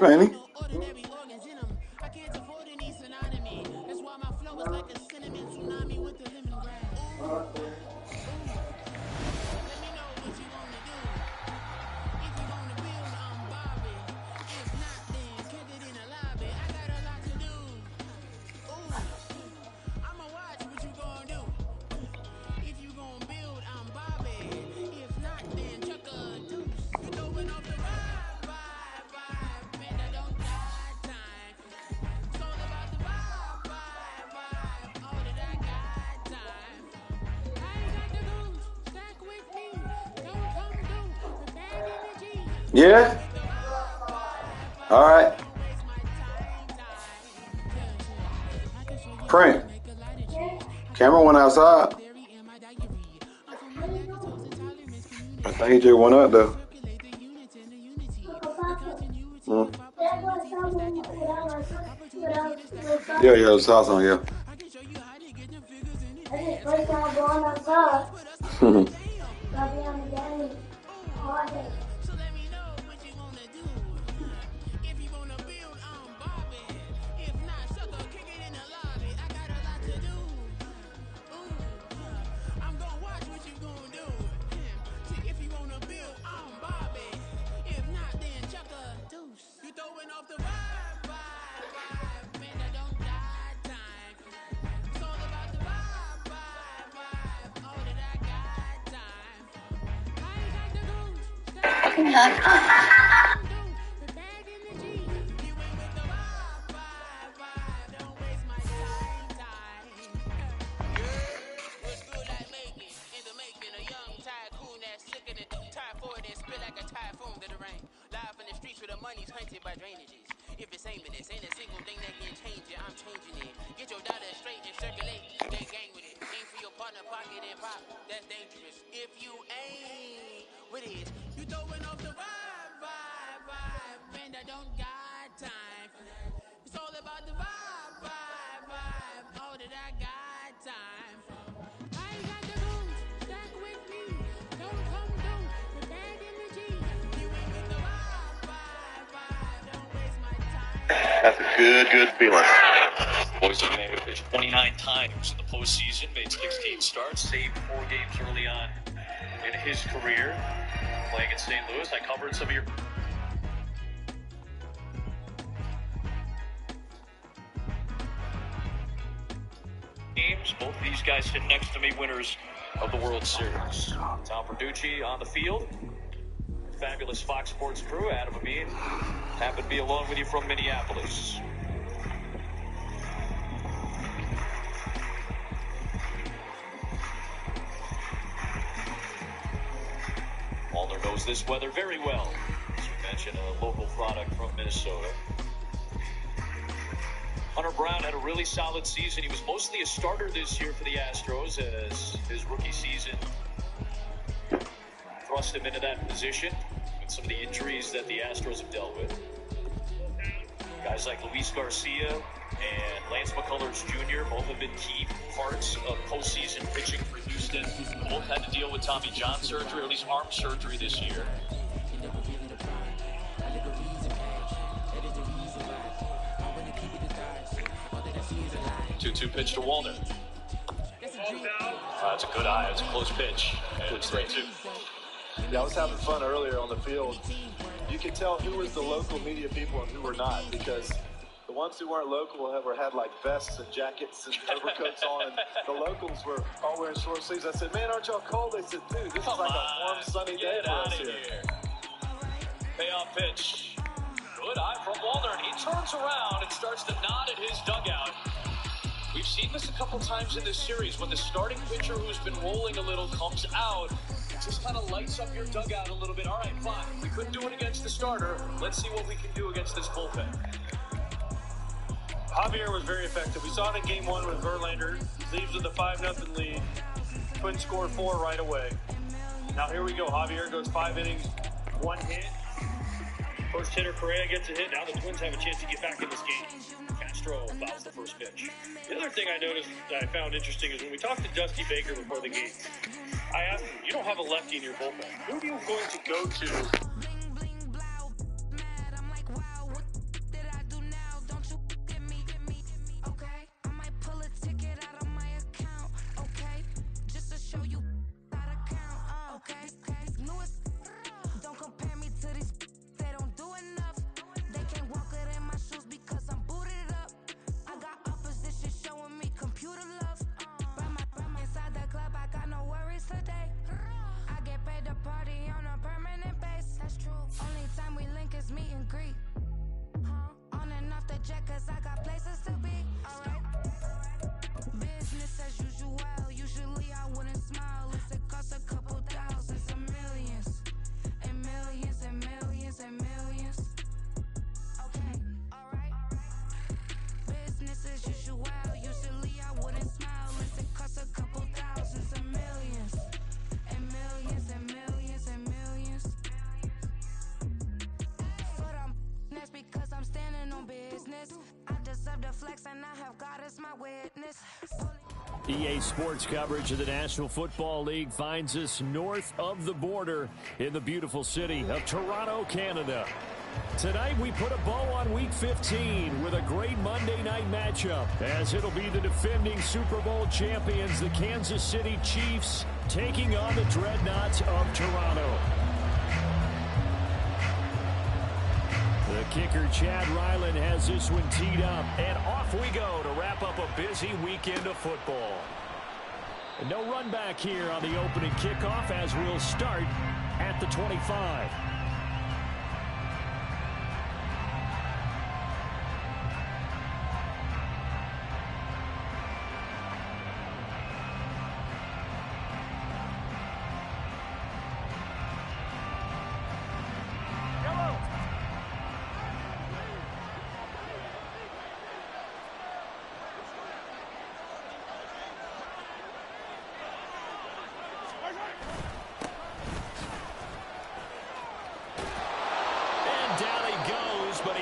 Ain't he? Yeah? All right. Print. Camera went outside. I think he just went up though. Mm. Yeah, yeah, the sauce on, yeah. That's a good feeling. Boise May pitched 29 times in the postseason, made 16 starts, saved 4 games early on in his career playing at St. Louis. I covered some of your games. Both of these guys sit next to me, winners of the World Series. Tom Verducci on the field. Fabulous Fox Sports crew. Adam Amin happened to be along with you from Minneapolis. Wallner knows this weather very well. As we mentioned, a local product from Minnesota. Hunter Brown had a really solid season. He was mostly a starter this year for the Astros as his rookie season thrust him into that position with some of the injuries that the Astros have dealt with. Guys like Luis Garcia and Lance McCullers Jr. both have been key parts of postseason pitching for Houston. Both had to deal with Tommy John surgery, or at least arm surgery this year. 2-2 pitch to Wallner. That's a good eye. It's a close pitch. And it's 3-2. Yeah, I was having fun earlier on the field. You could tell who was the local media people and who were not, because the ones who weren't local had like vests and jackets and overcoats on, and the locals were all wearing short sleeves. I said, "Man, aren't y'all cold?" They said, "Dude, this is like a warm, sunny day for us here." Payoff pitch. Good eye from Wallner, and he turns around and starts to nod at his dugout. We've seen this a couple times in this series. When the starting pitcher who's been rolling a little comes out, it just kind of lights up your dugout a little bit. All right, fine. We couldn't do it against the starter. Let's see what we can do against this bullpen. Javier was very effective. We saw it in game 1 with Verlander. Leaves with a 5-0 lead. Twins scored 4 right away. Now here we go. Javier goes 5 innings, 1 hit. First hitter Correa gets a hit. Now the Twins have a chance to get back in this game. Castro fouls the first pitch. The other thing I noticed that I found interesting is when we talked to Dusty Baker before the game, I asked him, you don't have a lefty in your bullpen. Who are you going to go to jet cause I got places to be, alright? Business as usual, usually I wouldn't smile. It costs a couple thousands and millions. And millions and millions and millions. Okay, alright. Business as usual, usually I wouldn't smile. It costs a couple thousands and millions. And millions and millions and millions. But that's because I'm standing on business. I deserve the flex and I have God as my witness. EA Sports coverage of the National Football League finds us north of the border in the beautiful city of Toronto, Canada. Tonight we put a bow on Week 15 with a great Monday night matchup, as it'll be the defending Super Bowl champions, the Kansas City Chiefs, taking on the Dreadnoughts of Toronto. The kicker, Chad Ryland, has this one teed up. And off we go to wrap up a busy weekend of football. And no run back here on the opening kickoff, as we'll start at the 25.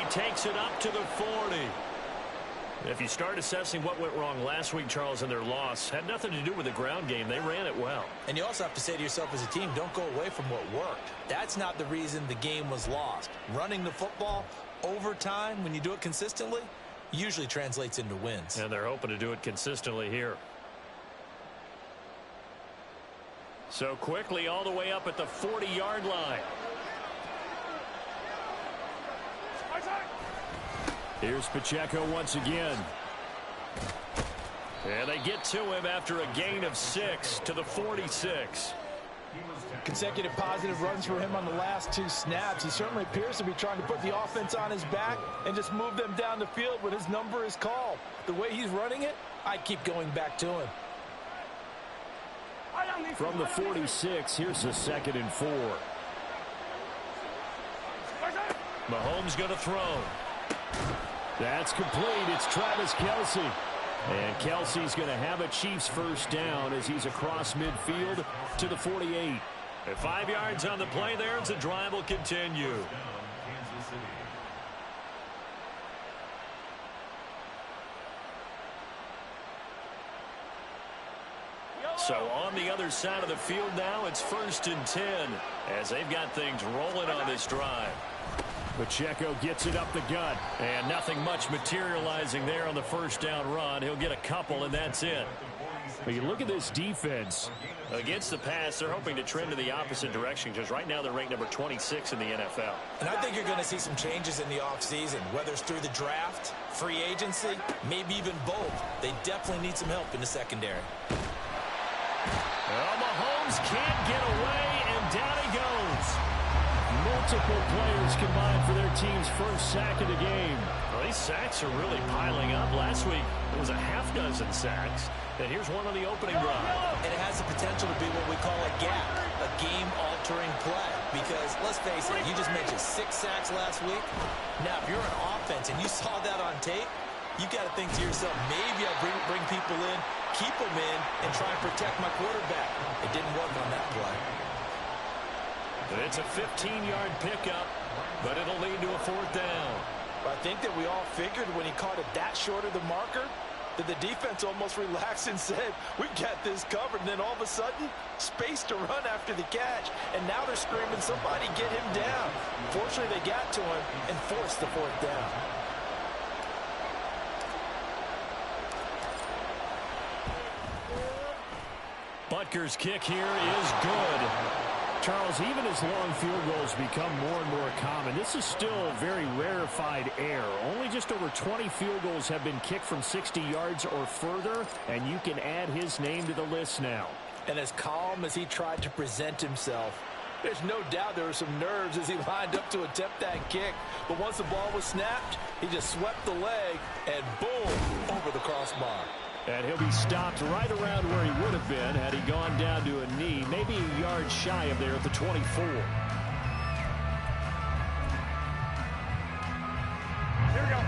Takes it up to the 40. If you start assessing what went wrong last week, Charles, in their loss, had nothing to do with the ground game. They ran it well. And you also have to say to yourself as a team, don't go away from what worked. That's not the reason the game was lost. Running the football over time, when you do it consistently, usually translates into wins. And they're hoping to do it consistently here. So quickly all the way up at the 40-yard line. Here's Pacheco once again. And they get to him after a gain of 6 to the 46. Consecutive positive runs for him on the last 2 snaps. He certainly appears to be trying to put the offense on his back and just move them down the field when his number is called. The way he's running it, I keep going back to him. From the 46, here's the 2nd and 4. Mahomes going to throw. That's complete. It's Travis Kelce. And Kelsey's going to have a Chiefs first down as he's across midfield to the 48. At 5 yards on the play there, as the drive will continue. So on the other side of the field now, it's 1st and 10 as they've got things rolling on this drive. Pacheco gets it up the gut, and nothing much materializing there on the first down run. He'll get a couple, and that's it. But you look at this defense. Against the pass, they're hoping to trend in the opposite direction because right now they're ranked number 26 in the NFL. And I think you're going to see some changes in the offseason, whether it's through the draft, free agency, maybe even both. They definitely need some help in the secondary. Well, Mahomes can't get away, and down he goes. Multiple players combined for their team's first sack of the game. Well, these sacks are really piling up. Last week, it was a half dozen sacks. And here's one on the opening drive. And it has the potential to be what we call a gap, a game-altering play. Because, let's face it, you just mentioned 6 sacks last week. Now, if you're an offense and you saw that on tape, you got to think to yourself, maybe I'll bring people in, keep them in, and try and protect my quarterback. It didn't work on that play. It's a 15-yard pickup, but it'll lead to a 4th down. I think that we all figured when he caught it that short of the marker that the defense almost relaxed and said, we've got this covered. And then all of a sudden, space to run after the catch. And now they're screaming, somebody get him down. Fortunately, they got to him and forced the 4th down. Butker's kick here is good. Charles, even as long field goals become more and more common, this is still very rarefied air. Only just over 20 field goals have been kicked from 60 yards or further, and you can add his name to the list now. And as calm as he tried to present himself, There's no doubt there were some nerves as he lined up to attempt that kick. But once the ball was snapped, he just swept the leg and boom, over the crossbar. And he'll be stopped right around where he would have been had he gone down to a knee, maybe a yard shy of there at the 24. Here we go.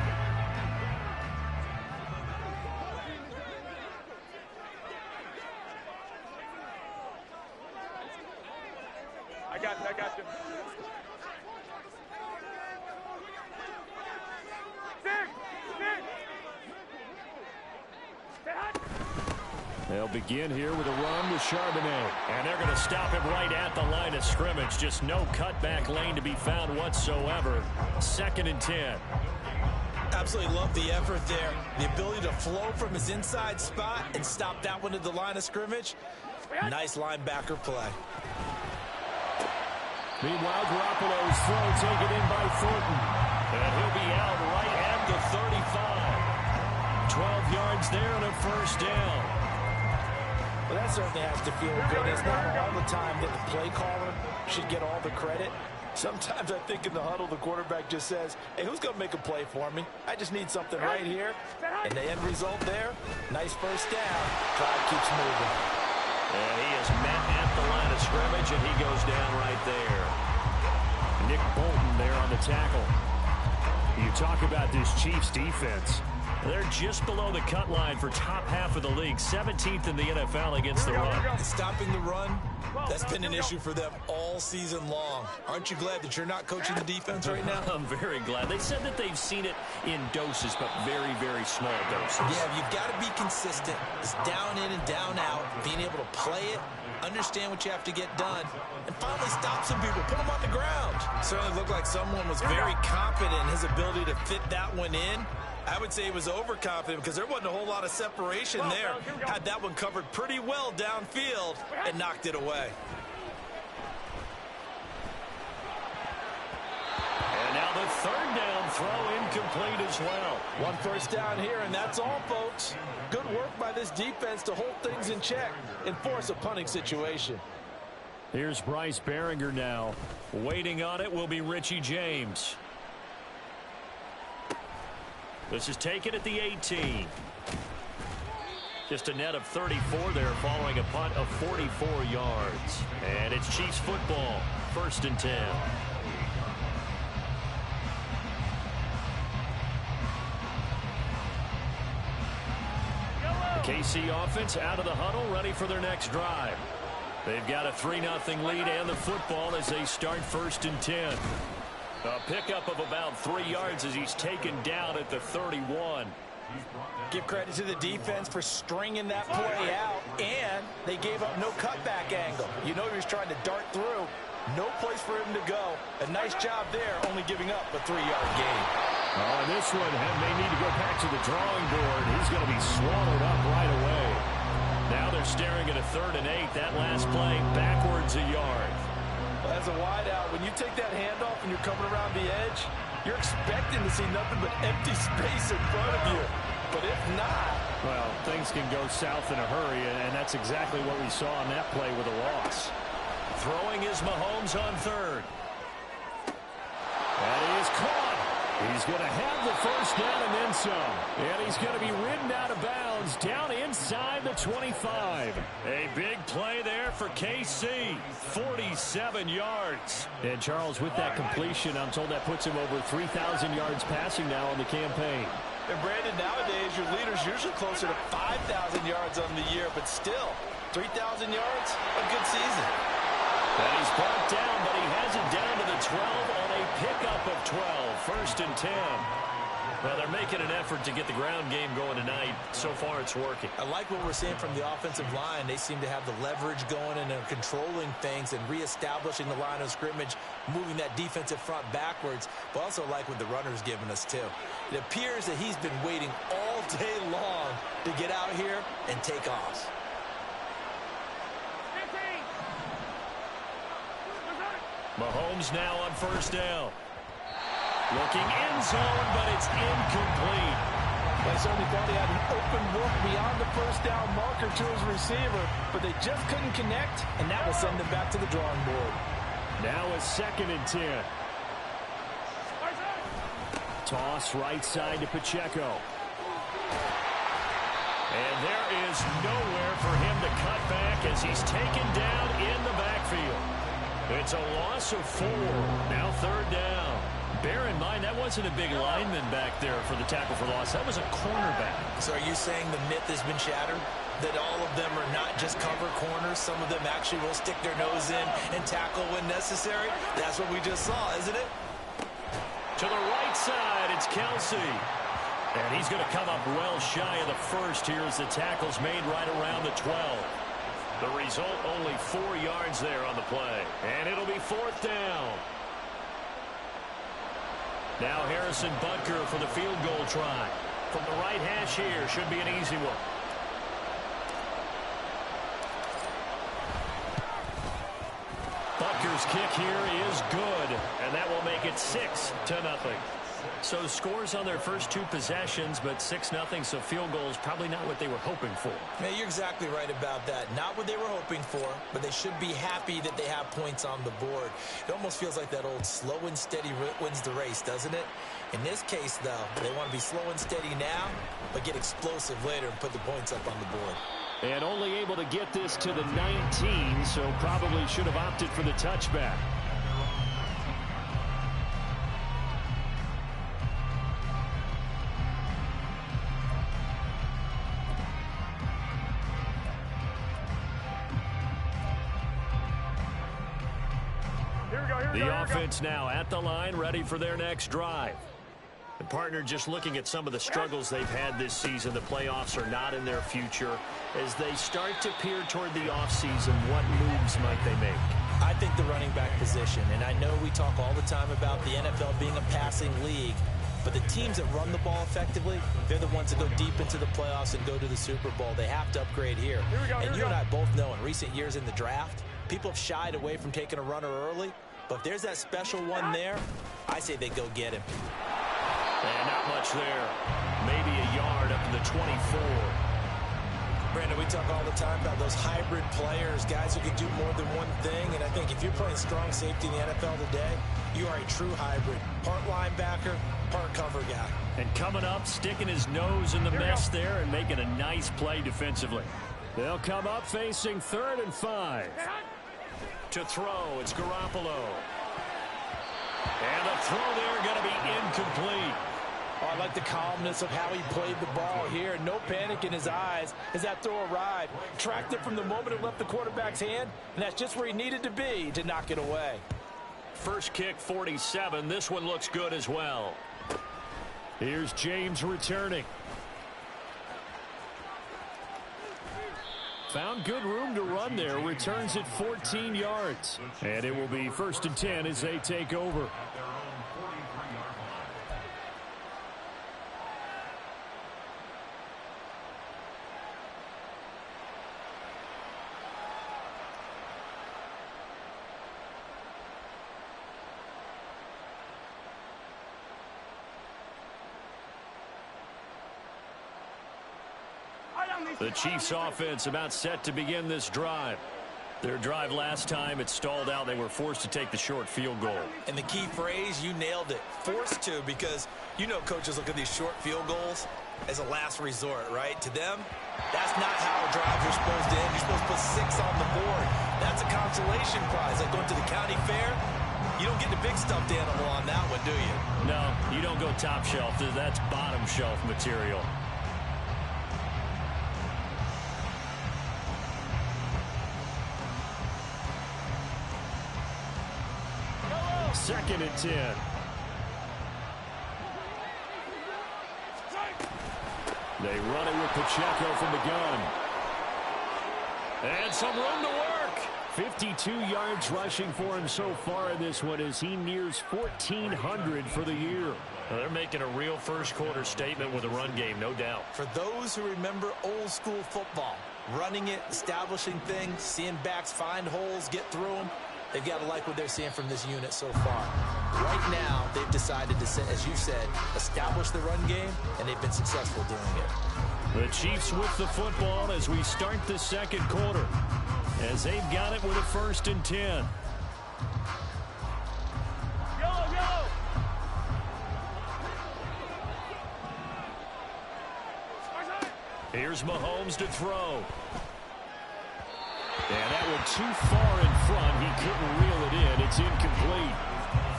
I got you. They'll begin here with a run with Charbonnet. And they're going to stop him right at the line of scrimmage. Just no cutback lane to be found whatsoever. 2nd and 10. Absolutely love the effort there. The ability to flow from his inside spot and stop that one at the line of scrimmage. Nice linebacker play. Meanwhile, Garoppolo's throw taken in by Thornton. And he'll be out right at the 35. 12 yards there and a first down. Well, that certainly has to feel good. It's not all the time that the play caller should get all the credit. Sometimes I think in the huddle, the quarterback just says, hey, who's going to make a play for me? I just need something right here. And the end result there, nice first down. Drive keeps moving. And he is met at the line of scrimmage, and he goes down right there. Nick Bolton there on the tackle. You talk about this Chiefs defense. They're just below the cut line for top half of the league, 17th in the NFL against the run. Stopping the run, that's been an issue for them all season long. Aren't you glad that you're not coaching the defense right now? I'm very glad. They said that they've seen it in doses, but very, very small doses. Yeah, you've got to be consistent. It's down in and down out, being able to play it, understand what you have to get done, and finally stop some people, put them on the ground. Certainly looked like someone was very confident in his ability to fit that one in. I would say he was overconfident because there wasn't a whole lot of separation there. Had that one covered pretty well downfield and knocked it away. And now the 3rd down throw incomplete as well. One first down here, and that's all, folks. Good work by this defense to hold things in check and force a punting situation. Here's Bryce Behringer now. Waiting on it will be Richie James. This is taken at the 18. Just a net of 34 there following a punt of 44 yards. And it's Chiefs football, 1st and 10. The KC offense out of the huddle, ready for their next drive. They've got a 3-0 lead and the football as they start 1st and 10. A pickup of about 3 yards as he's taken down at the 31. Give credit to the defense for stringing that play out, and they gave up no cutback angle. You know he was trying to dart through. No place for him to go. A nice job there, only giving up a 3-yard gain. Oh, and this one may need to go back to the drawing board. He's going to be swallowed up right away. Now they're staring at a 3rd and 8. That last play backwards a yard. As a wideout, when you take that handoff and you're coming around the edge, you're expecting to see nothing but empty space in front of you. But if not... Well, things can go south in a hurry, and that's exactly what we saw on that play with a loss. Throwing is Mahomes on 3rd. And he is caught. He's going to have the first down and then some. And he's going to be ridden out of bounds down inside the 25. A big play there for KC. 47 yards. And Charles, with that completion, I'm told that puts him over 3,000 yards passing now on the campaign. And Brandon, nowadays your leader's usually closer to 5,000 yards on the year, but still, 3,000 yards, a good season. And he's brought down, but he has it down to the 12 on a pickup of 12. 1st and 10. Well, they're making an effort to get the ground game going tonight. So far, it's working. I like what we're seeing from the offensive line. They seem to have the leverage going, and they're controlling things and reestablishing the line of scrimmage, moving that defensive front backwards. But also like what the runner's giving us, too. It appears that he's been waiting all day long to get out here and take off. Mahomes now on 1st down. Looking end zone, but it's incomplete. They certainly thought he had an open look beyond the first down marker to his receiver, but they just couldn't connect, and that will send them back to the drawing board. Now a 2nd and 10. Toss right side to Pacheco. And there is nowhere for him to cut back as he's taken down in the backfield. It's a loss of 4. Now 3rd down. Bear in mind, that wasn't a big lineman back there for the tackle for loss. That was a cornerback. So are you saying the myth has been shattered? That all of them are not just cover corners? Some of them actually will stick their nose in and tackle when necessary? That's what we just saw, isn't it? To the right side, it's Kelsey. And he's going to come up well shy of the first here as the tackle's made right around the 12. The result, only 4 yards there on the play. And it'll be 4th down. Now Harrison Butker for the field goal try. From the right hash here, should be an easy one. Butker's kick here is good, and that will make it 6-0. So scores on their first 2 possessions, but 6-0, so field goal is probably not what they were hoping for. Yeah, you're exactly right about that. Not what they were hoping for, but they should be happy that they have points on the board. It almost feels like that old slow and steady wins the race, doesn't it? In this case, though, they want to be slow and steady now, but get explosive later and put the points up on the board. And only able to get this to the 19, so probably should have opted for the touchback. The offense now at the line, ready for their next drive. The partner just looking at some of the struggles they've had this season. The playoffs are not in their future. As they start to peer toward the offseason, what moves might they make? I think the running back position, and I know we talk all the time about the NFL being a passing league, but the teams that run the ball effectively, they're the ones that go deep into the playoffs and go to the Super Bowl. They have to upgrade here. And you and I both know in recent years in the draft, people have shied away from taking a runner early. But if there's that special one there, I say they go get him. And not much there. Maybe a yard up to the 24. Brandon, we talk all the time about those hybrid players, guys who can do more than one thing. And I think if you're playing strong safety in the NFL today, you are a true hybrid. Part linebacker, part cover guy. And coming up, sticking his nose in the mess there and making a nice play defensively. They'll come up facing 3rd and 5. To throw, it's Garoppolo. And the throw there going to be incomplete. Oh, I like the calmness of how he played the ball here. No panic in his eyes as that throw arrived. Tracked it from the moment it left the quarterback's hand, and that's just where he needed to be to knock it away. First kick, 47. This one looks good as well. Here's James returning. Found good room to run there. Returns at 14 yards. And it will be 1st and 10 as they take over. The Chiefs offense about set to begin this drive. Their drive last time, it stalled out. They were forced to take the short field goal. And the key phrase, you nailed it. Forced to, because you know coaches look at these short field goals as a last resort, right? To them, that's not how drives are supposed to end. You're supposed to put 6 on the board. That's a consolation prize. Like going to the county fair, you don't get the big stuffed animal on that one, do you? No, you don't go top shelf. That's bottom shelf material. Second and 10. They run it with Pacheco from the gun. And some room to work. 52 yards rushing for him so far in this one as he nears 1,400 for the year. Well, they're making a real first quarter statement with a run game, no doubt. For those who remember old school football, running it, establishing things, seeing backs find holes, get through them, they've got to like what they're seeing from this unit so far. Right now, they've decided to, as you said, establish the run game, and they've been successful doing it. The Chiefs with the football as we start the second quarter, as they've got it with a 1st and 10. Here's Mahomes to throw. And that one too far in front. He couldn't reel it in. It's incomplete.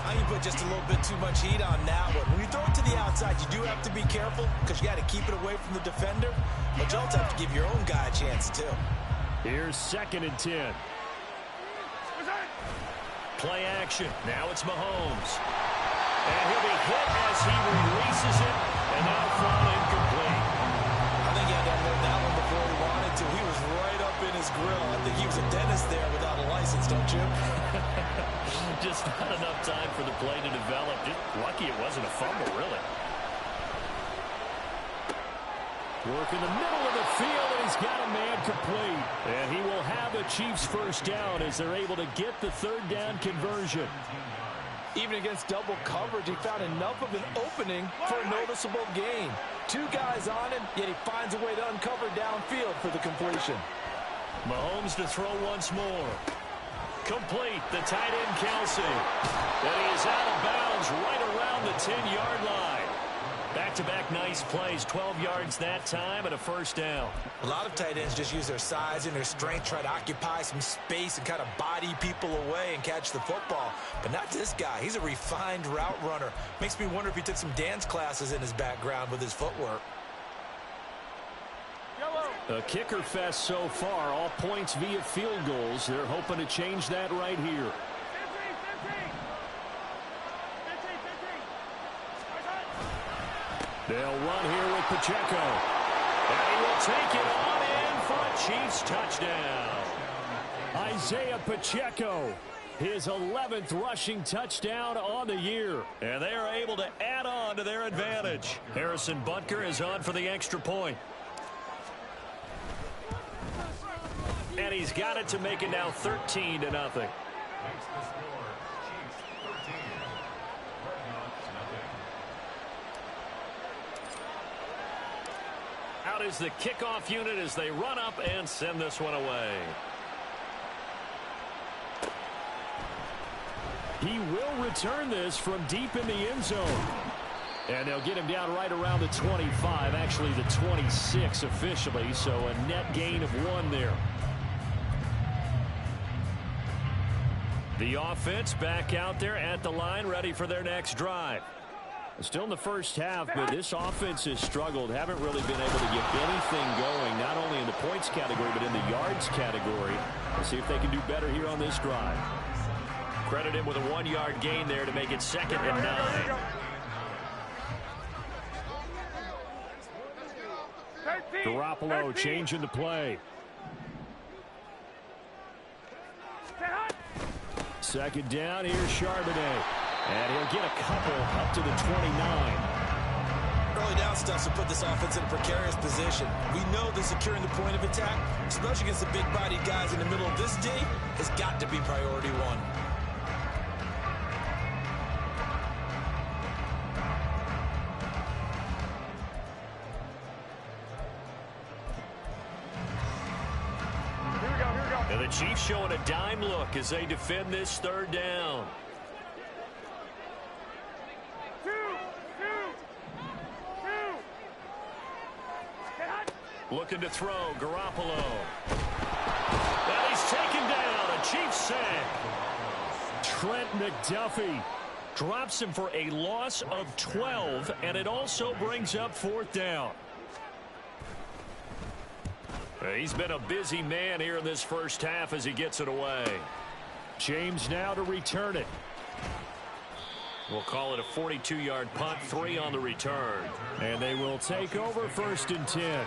I think you put just a little bit too much heat on that one. When you throw it to the outside, you do have to be careful because you got to keep it away from the defender. But you also have to give your own guy a chance, too. Here's 2nd and 10. Play action. Now it's Mahomes. And he'll be hit as he releases it. And that'll fall incomplete. I think he had to unload that one before he wanted to. He was right up in his grill. I think he was a dentist there without a license, don't you? Just not enough time for the play to develop. Just lucky it wasn't a fumble, really. Work in the middle of the field, and he's got a man complete. And he will have a Chiefs first down as they're able to get the 3rd down conversion. Even against double coverage, he found enough of an opening for a noticeable gain. 2 guys on him, yet he finds a way to uncover downfield for the completion. Mahomes to throw once more. Complete, the tight end Kelsey. And he is out of bounds right around the 10-yard line. Back-to-back nice plays, 12 yards that time and a first down. A lot of tight ends just use their size and their strength, try to occupy some space and kind of body people away and catch the football. But not this guy. He's a refined route runner. Makes me wonder if he took some dance classes in his background with his footwork. A kicker fest so far, all points via field goals. They're hoping to change that right here. They'll run here with Pacheco. And he will take it on in for a Chiefs touchdown. Isaiah Pacheco, his 11th rushing touchdown on the year. And they are able to add on to their advantage. Harrison Butker is on for the extra point. And he's got it to make it now 13-0. Out is the kickoff unit as they run up and send this one away. He will return this from deep in the end zone. And they'll get him down right around the 25, actually the 26 officially, so a net gain of 1 there. The offense back out there at the line, ready for their next drive. Still in the first half, but this offense has struggled. Haven't really been able to get anything going, not only in the points category, but in the yards category. Let's see if they can do better here on this drive. Credit him with a 1-yard gain there to make it 2nd and 9. Garoppolo changing the play. 2nd down, here's Charbonnet. And he'll get a couple up to the 29. Early down stuff to put this offense in a precarious position. We know that securing the point of attack, especially against the big-bodied guys in the middle of this D, has got to be priority 1. And the Chiefs showing a dime look as they defend this 3rd down. Looking to throw, Garoppolo. And he's taken down, a Chiefs sack. Trent McDuffie drops him for a loss of 12, and it also brings up 4th down. He's been a busy man here in this first half as he gets it away. James now to return it. We'll call it a 42-yard punt, 3 on the return. And they will take over 1st and 10.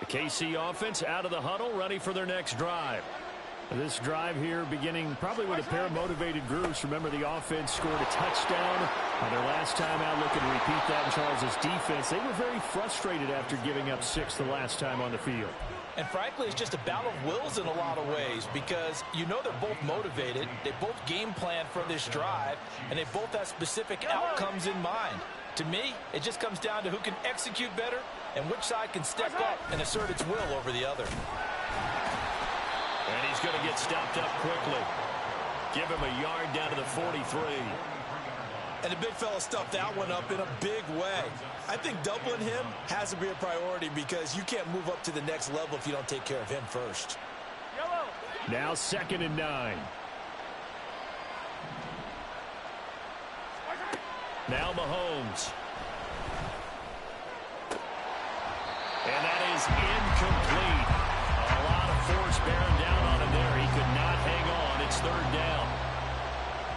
The KC offense out of the huddle, ready for their next drive. This drive here beginning probably with a pair of motivated groups. Remember, the offense scored a touchdown on their last time out. Looking to repeat that in Charles's defense. They were very frustrated after giving up 6 the last time on the field. And frankly, it's just a battle of wills in a lot of ways because you know they're both motivated. They both game plan for this drive, and they both have specific outcomes in mind. To me, it just comes down to who can execute better and which side can step up and assert its will over the other. And he's going to get stopped up quickly. Give him a yard down to the 43. And the big fella stuffed that one up in a big way. I think doubling him has to be a priority because you can't move up to the next level if you don't take care of him first. Now 2nd and 9. Now Mahomes. And that is incomplete. A lot of force bearing down on him there. He could not hang on. It's 3rd down.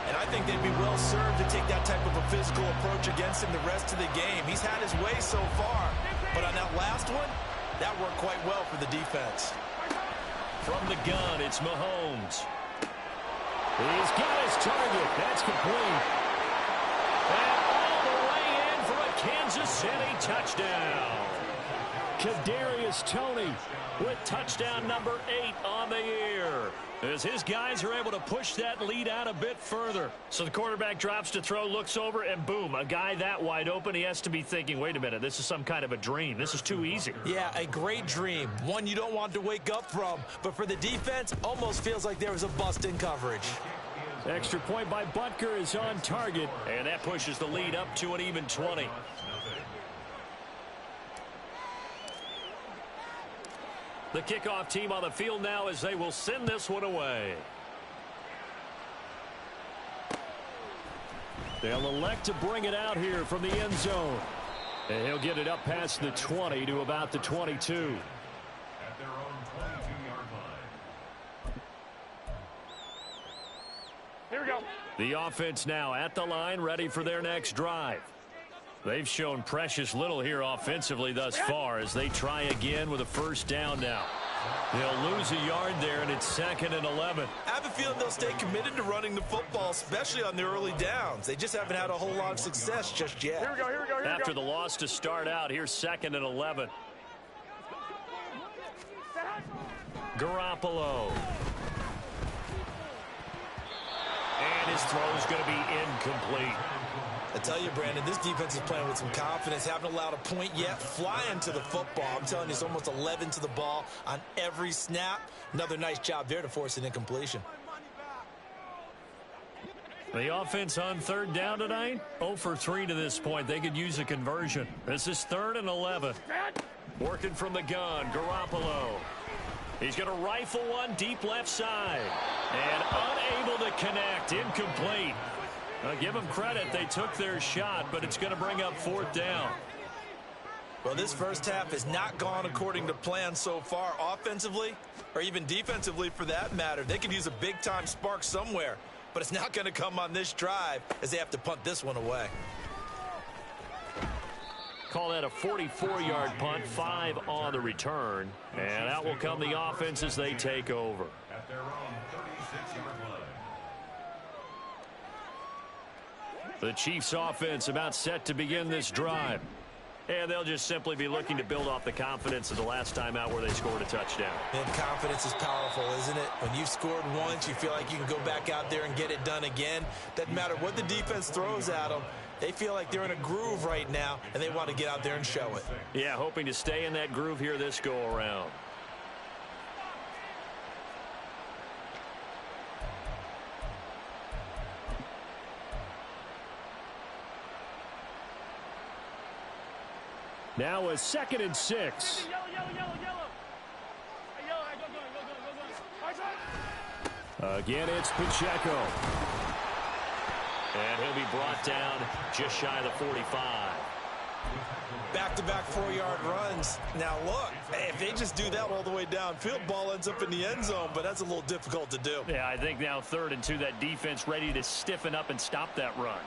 And I think they'd be well served to take that type of a physical approach against him the rest of the game. He's had his way so far. But on that last one, that worked quite well for the defense. From the gun, it's Mahomes. He's got his target. That's complete. And all the way in for a Kansas City touchdown. Kadarius Toney with touchdown number 8 on the year, as his guys are able to push that lead out a bit further. So the quarterback drops to throw, looks over, and boom, a guy that wide open, he has to be thinking, wait a minute, this is some kind of a dream. This is too easy. Yeah, a great dream. One you don't want to wake up from. But for the defense, almost feels like there was a bust in coverage. Extra point by Butker is on target, and that pushes the lead up to an even 20. The kickoff team on the field now as they will send this one away. They'll elect to bring it out here from the end zone. And he'll get it up past the 20 to about the 22. At their own 22-yard line. Here we go. The offense now at the line, ready for their next drive. They've shown precious little here offensively thus far as they try again with a 1st down now. They'll lose a yard there, and it's 2nd and 11. I have a feeling they'll stay committed to running the football, especially on the early downs. They just haven't had a whole lot of success just yet. Here we go, here we go, here we go. After the loss to start out, here's 2nd and 11. Garoppolo. And his throw is going to be incomplete. I tell you, Brandon, this defense is playing with some confidence. Haven't allowed a point yet. Flying to the football. I'm telling you, it's almost 11 to the ball on every snap. Another nice job there to force an incompletion. The offense on 3rd down tonight, 0 for 3 to this point. They could use a conversion. This is 3rd and 11. Working from the gun, Garoppolo. He's going to rifle one deep left side. And unable to connect. Incomplete. Give them credit. They took their shot, but it's going to bring up 4th down. Well, this first half has not gone according to plan so far offensively or even defensively for that matter. They could use a big-time spark somewhere, but it's not going to come on this drive as they have to punt this one away. Call that a 44-yard punt, 5 on the return. And out will come the offense as they take over. At their own 36-yard line. The Chiefs offense about set to begin this drive. And they'll just simply be looking to build off the confidence of the last time out where they scored a touchdown. And confidence is powerful, isn't it? When you've scored once, you feel like you can go back out there and get it done again. Doesn't matter what the defense throws at them. They feel like they're in a groove right now, and they want to get out there and show it. Yeah, hoping to stay in that groove here this go-around. Now a 2nd and 6. Again, it's Pacheco. And he'll be brought down just shy of the 45. Back-to-back 4-yard runs. Now, look, if they just do that all the way downfield, ball ends up in the end zone, but that's a little difficult to do. Yeah, I think now 3rd and 2, that defense ready to stiffen up and stop that run.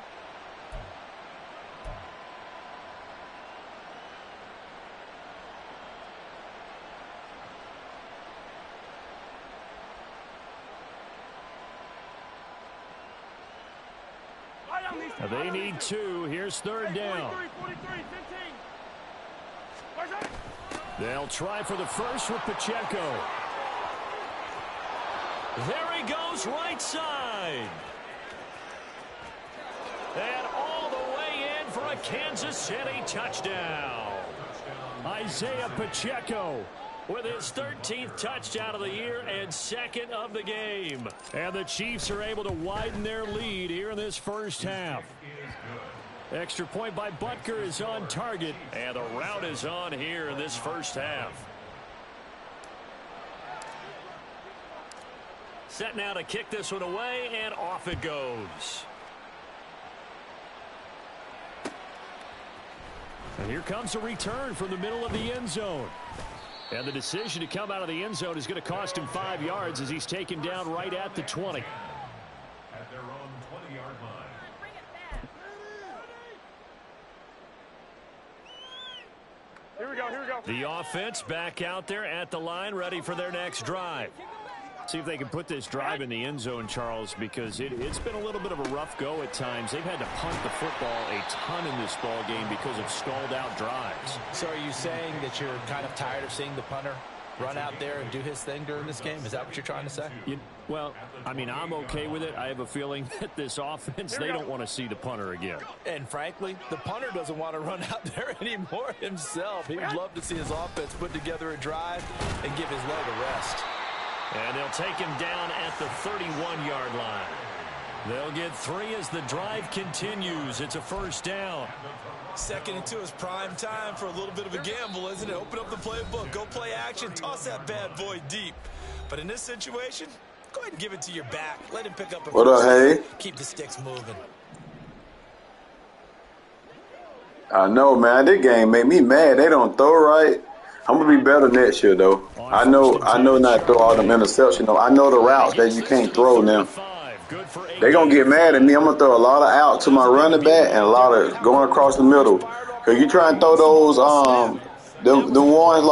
They need 2. Here's 3rd down. They'll try for the first with Pacheco. There he goes, right side. And all the way in for a a Kansas City touchdown. Isaiah Pacheco with his 13th touchdown of the year and second of the game. And the Chiefs are able to widen their lead here in this first half. Extra point by Butker is on target. And the route is on here in this first half. Set now to kick this one away, and off it goes. And here comes a return from the middle of the end zone. And the decision to come out of the end zone is going to cost him 5 yards as he's taken down right at the 20. At their own 20-yard line. Here we go, here we go. The offense back out there at the line, ready for their next drive. See if they can put this drive in the end zone, Charles, because it's been a little bit of a rough go at times. They've had to punt the football a ton in this ball game because of stalled out drives. So are you saying that you're kind of tired of seeing the punter run out there and do his thing during this game? Is that what you're trying to say? Well, I mean, I'm okay with it. I have a feeling that this offense, they don't want to see the punter again. And frankly, the punter doesn't want to run out there anymore himself. He would love to see his offense put together a drive and give his leg a rest. And they'll take him down at the 31-yard line. They'll get 3 as the drive continues. It's a first down. Second and 2 is prime time for a little bit of a gamble, isn't it? Open up the playbook, go play action, toss that bad boy deep. But in this situation, go ahead and give it to your back. Let him pick up a What up, hey? Keep the sticks moving. I know, man. This game made me mad. They don't throw right. I'm gonna be better next year, though. I know not to throw all them interceptions. I know the routes that you can't throw now. They gonna get mad at me. I'm gonna throw a lot of out to my running back and a lot of going across the middle. Cause you try and throw those the ones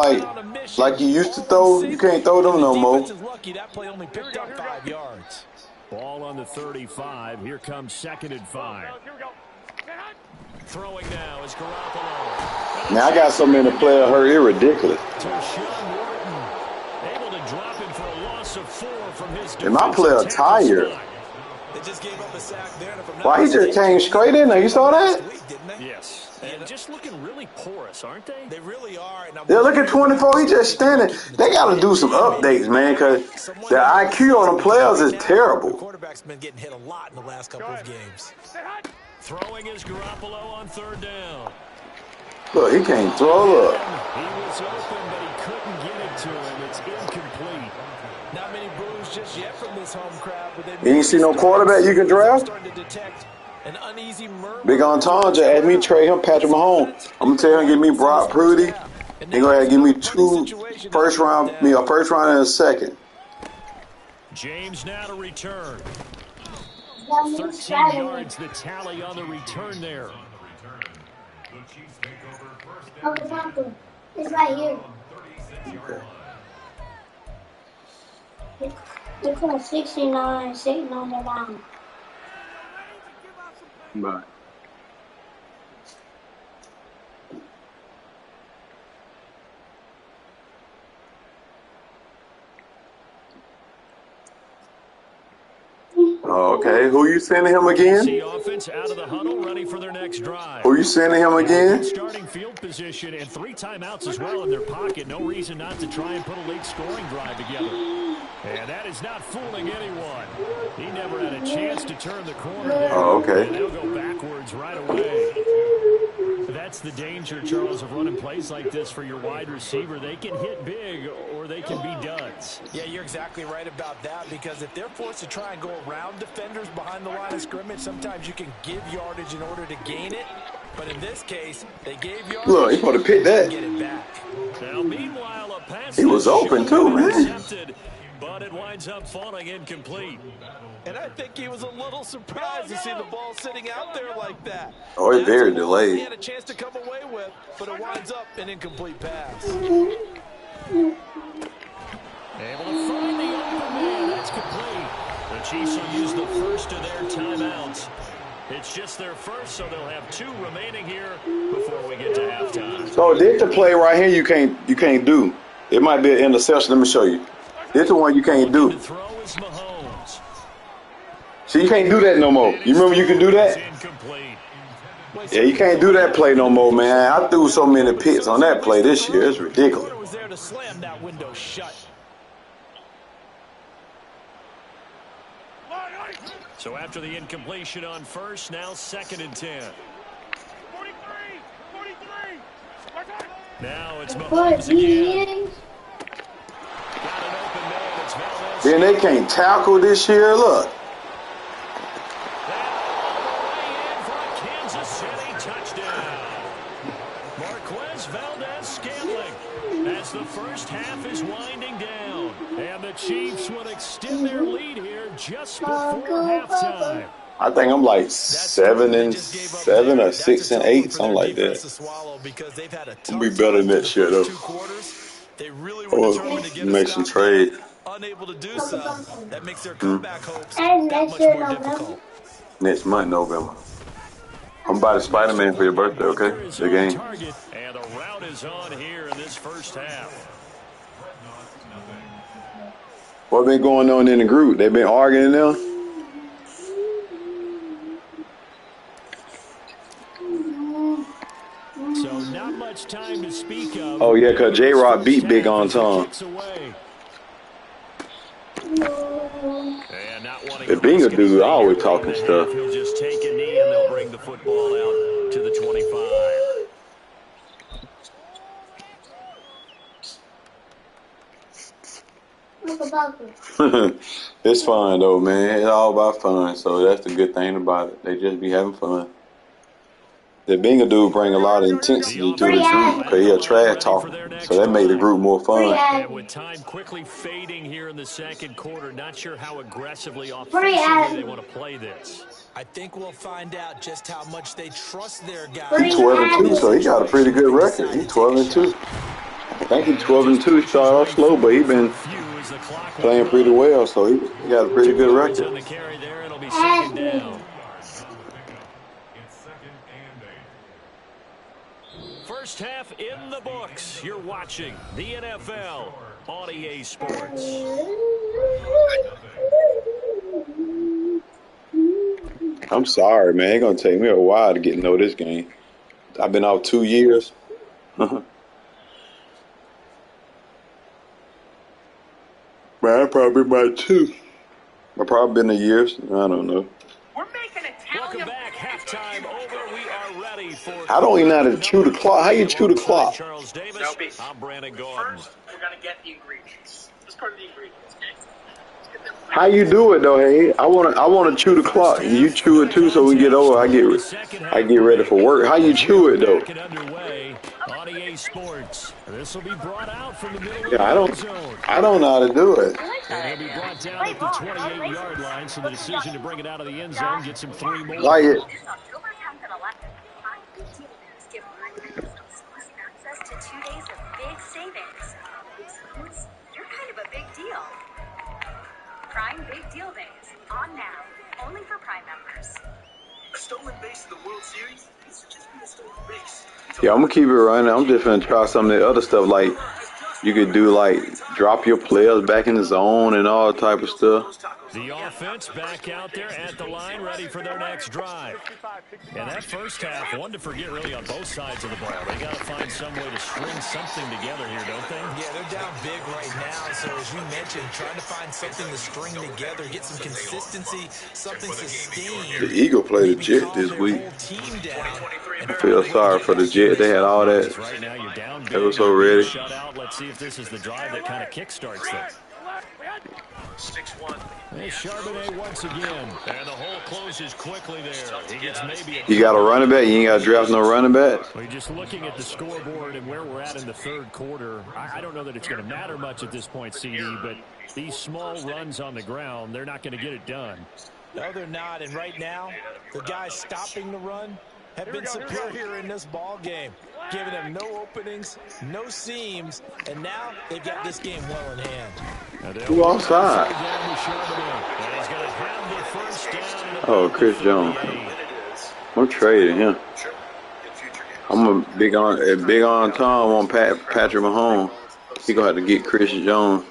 like you used to throw, you can't throw them no more. That play only picked up 5 yards. Ball on the 35. Here comes 2nd and 5. Throwing now is Garoppolo. Now I got so many players hurt, it's ridiculous. Able to drop him for a loss of 4 from his. And my player tired. They just gave up a sack there. Why he just came straight in there? You saw that? Yes. And just looking really porous, aren't they? They really are. Yeah, look at 24. He just standing. They got to do some updates, man, because the IQ on the players is terrible. The quarterback's been getting hit a lot in the last couple of games. Throwing is Garoppolo on 3rd down. Look, he can't throw up. He was open, but he couldn't get it to him. It's incomplete. Not many boos just yet from this home crowd. But You ain't see no quarterback you can draft? An uneasy Big Entendre asked me to trade him Patrick Mahomes. I'm going to tell him give me Brock Purdy. He going to give me 2 first round and a second. James now to return. 13 yards the tally on the return there. Oh, the Papa. It's right here. It's like 69, sitting on the line. Bye. Oh, okay. Who you sending him again? The offense out of the huddle, ready for their next drive. Who you sending him again? Starting field position and 3 timeouts as well in their pocket. No reason not to try and put a late scoring drive together. And that is not fooling anyone. He never had a chance to turn the corner there. Oh, okay. And they'll go backwards right away. That's the danger, Charles, of running plays like this for your wide receiver. They can hit big or they can be duds. Yeah, you're exactly right about that, because if they're forced to try and go around defenders behind the line of scrimmage, sometimes you can give yardage in order to gain it. But in this case, they gave yardage. Look, he could have picked that. Get it back. Now, meanwhile, a pass he was open too, man. But it winds up falling incomplete. And I think he was a little surprised to see the ball sitting out there like that. Oh, it's very delayed. He had a chance to come away with, but it winds up an incomplete pass. Able to find the open man. That's complete. The Chiefs will use the first of their timeouts. It's just their first, so they'll have 2 remaining here before we get to halftime. So this the play right here you can't do. It might be an interception. Let me show you. This the one you can't do. The throw is Mahomes. See, you can't do that no more. You remember you can do that? Incomplete. Yeah, you can't do that play no more, man. I threw so many picks on that play this year. It's ridiculous. Was there to slam that window shut. So after the incompletion on first, now 2nd and 10. 43. Now it's Mahomes again. Then they can't tackle this year. Look. Kansas City touchdown. Marquez Valdez-Scantling as the first half is winding down. And the Chiefs will extend their lead here just before halftime. I think I'm like 7 and 7 or 6 and 8, something like that. I'll be better next year though. Or make some trade. Unable to do so. That makes their comeback hopes that much more difficult. Next month, November. I'm buying Spider-Man for your birthday, okay? The game. And the route is on here in this first half. What been going on in the group? They been arguing now? So not much time to speak of. Oh yeah, cause J-Rock beat Big on Tom. The Binger dude always talking stuff. He'll just take a knee and they'll bring the football out to the 25. It's fun though, man. It's all about fun. So that's the good thing about it. They just be having fun. The Binger dude bring a lot of intensity to the group because he a trash talker. So that made the group more fun. And with time quickly fading here in the second quarter, not sure how aggressively offensively they want to play this. I think we'll find out just how much they trust their guys. He's 12-2, so he got a pretty good record. He's 12-2. I think he's 12-2. He started off slow, but he's been playing pretty well, so he got a pretty good record. On the carry there, it'll be 2nd down. First half in the books. You're watching the NFL on EA Sports. I'm sorry, man. It's going to take me a while to get to know this game. I've been out 2 years. Man, probably about 2. I've probably been a year. I don't know. We're making Italian. Welcome back. Halftime over. We are ready for. I don't even know how to chew the clock. How you chew the clock? Charles Davis. No beef. I'm Brandon Gordon. First, we're gonna get the ingredients. Let's go to the ingredients, okay? Let's get them. How you do it though, hey? I wanna chew the clock. And you chew it too, so we get over. I get ready for work. How you chew it though? On EA Sports. This will be brought out from the middle Yeah, of the zone. I don't know how to do it. And he'll be brought down at the 28-yard line, so the decision to bring it out of the end zone gets him 3 more. Like it. Access to 2 days of big savings. You're kind of a big deal. Prime Big Deal Days on now, only for Prime members. A stolen base in the World Series? This should just be a stolen base. Yeah, I'm gonna keep it running. I'm just gonna try some of the other stuff, like you could do like drop your players back in the zone and all type of stuff. The offense back out there at the line, ready for their next drive. And that first half, one to forget really on both sides of the ball. They got to find some way to string something together here, don't they? Yeah, they're down big right now. So as you mentioned, trying to find something to string together, get some consistency, something sustained. The Eagle played the Jet this week. I feel sorry for the Jet. They had all that. Right now you're down big. They were so ready. Shut out. Let's see if this is the drive that kind of kickstarts them. 6-1. Hey, Charbonnet once again. And the hole closes quickly there. He gets maybe You got a running back? You ain't got to draft no running back? We're just looking at the scoreboard and where we're at in the third quarter. I don't know that it's going to matter much at this point, CD, but these small runs on the ground, they're not going to get it done. No, they're not. And right now, the guys stopping the run have been superior in this ball game, giving them no openings, no seams, and now they've got this game well in hand. Who offside? Oh, Chris Jones. I'm trading him. I'm a big on Tom on Patrick Mahomes. He gonna have to get Chris Jones.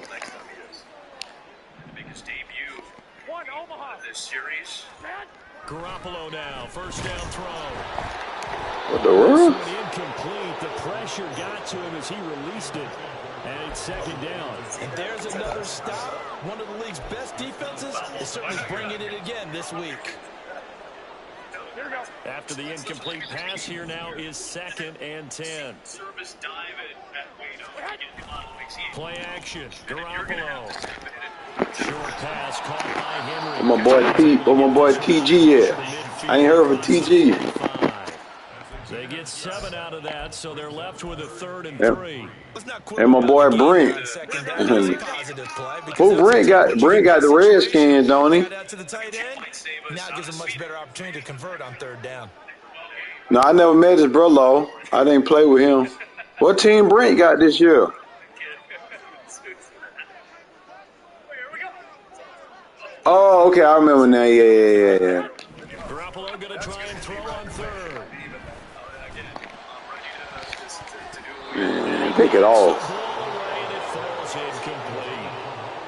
Biggest debut of this series. Garoppolo now, first down throw. What the world? Incomplete. The pressure got to him as he released it. And it's second down. And there's another stop. One of the league's best defenses is certainly bringing it again this week. After the incomplete pass, here now is 2nd and 10. Play action. Garoppolo. Short pass caught by Henry. Where my boy TG at? I ain't heard of a TG. They get 7 out of that, so they're left with a 3rd and 3. And my boy Brent. Who Brent got? Brent got the Redskins, don't he? Now it gives a much better opportunity to convert on 3rd down. No, I never met his brother. I didn't play with him. What team Brent got this year? Oh, okay, I remember now. Yeah. Garoppolo gonna try and throw on 3rd. Man, take it off.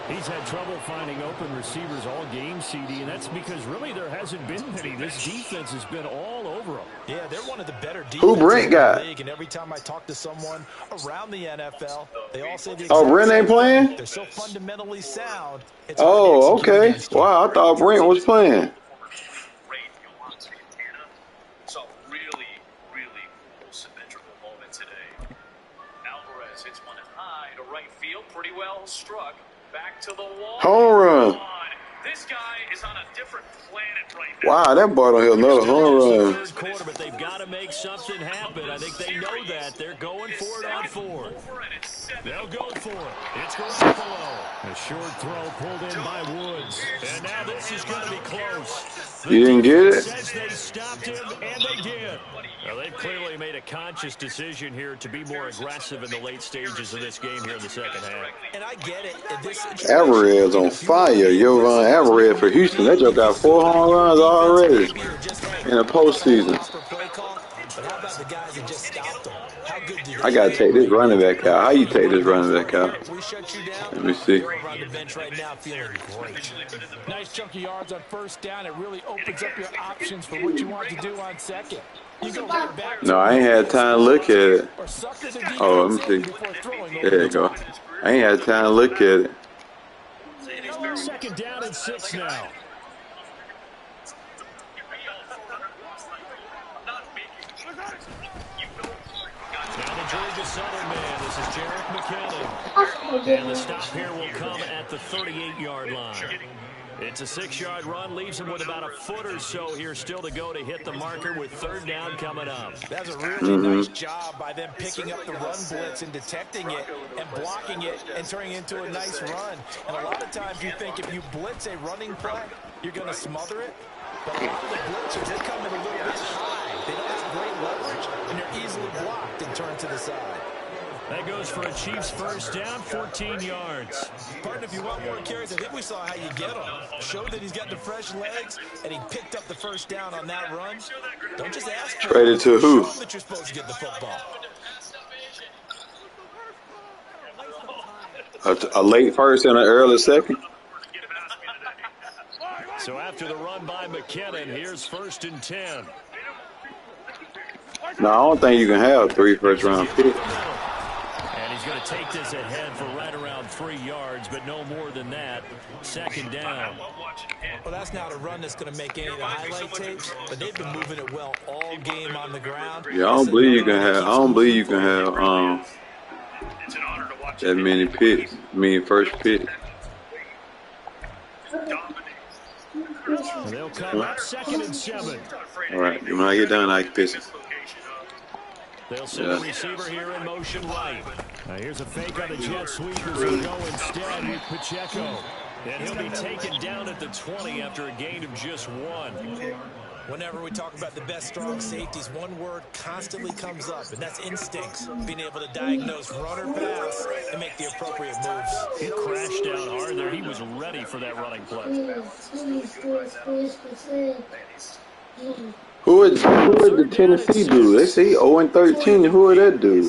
He's had trouble finding open receivers all game, CD, and that's because really there hasn't been many. This defense has been all over them. Yeah, they're one of the better defenses Who Brent got? in the league, and every time I talk to someone around the NFL, they all say the Brent ain't playing? They're so fundamentally sound. Oh, okay. Wow, I thought Brent was playing. Saw really symmetrical moment today. Alvarez hits one high to right field, pretty well struck. Back to the wall. Home run. This guy is on a different planet right now. Wow, that boy don't hit another home run. Third quarter, but they've got to make something happen. I think they know that. They're going for it on 4th. They'll go for it. It's Garoppolo. A short throw pulled in by Woods. And now this is going to be close. You didn't get it? Says they stopped him, and they did. Well, they've clearly made a conscious decision here to be more aggressive in the late stages of this game here in the second half. And I get it. Alvarez on fire. Jovan Alvarez for Houston. That just got 4 home runs already in the postseason. I got to take this running back out. How you take this running back out? Let me see. Nice chunky yards on 1st down. It really opens up your options for what you want to do on 2nd. You go right back. No, I ain't had time to look at it. Oh, let me see. There you go. I ain't had time to look at it. 2nd down and 6 now. Now the Georgia Southern man. This is Jarek McKinnon. And the stop here will come at the 38-yard line. It's a 6-yard run, leaves him with about a foot or so here still to go to hit the marker with 3rd down coming up. That's a really nice job by them picking up the run blitz and detecting it and blocking it and turning it into a nice run. And a lot of times you think if you blitz a running play, you're going to smother it. But a lot of the blitzers, they come in a little bit high. They don't have great leverage, and they're easily blocked and turned to the side. That goes for a Chiefs 1st down, 14 yards. Partner, if you want more carries, I think we saw how you get him. Showed that he's got the fresh legs, and he picked up the 1st down on that run. Don't just ask for Traded to who? Show him that you're supposed to get the football. A late 1st and an early 2nd? So after the run by McKinnon, here's 1st and 10. No, I don't think you can have 3 first-round picks. And he's going to take this ahead for right around 3 yards, but no more than that. 2nd down. Well, that's not a run that's going to make any of the highlight tapes, but they've been moving it well all game on the ground. Yeah, I don't believe you can have that many picks. First pick. They'll come up 2nd and 7. All right, when I get done, I can piss it. They'll send the receiver here in motion right. Now here's a fake on the jet sweep as they go instead with Pacheco. And he'll be taken down at the 20 after a gain of just 1. Whenever we talk about the best strong safeties, one word constantly comes up, and that's instincts. Being able to diagnose run or pass and make the appropriate moves. He crashed down hard there. He was ready for that running play. Who is the Tennessee dude? They say 0-13. Who are that dude?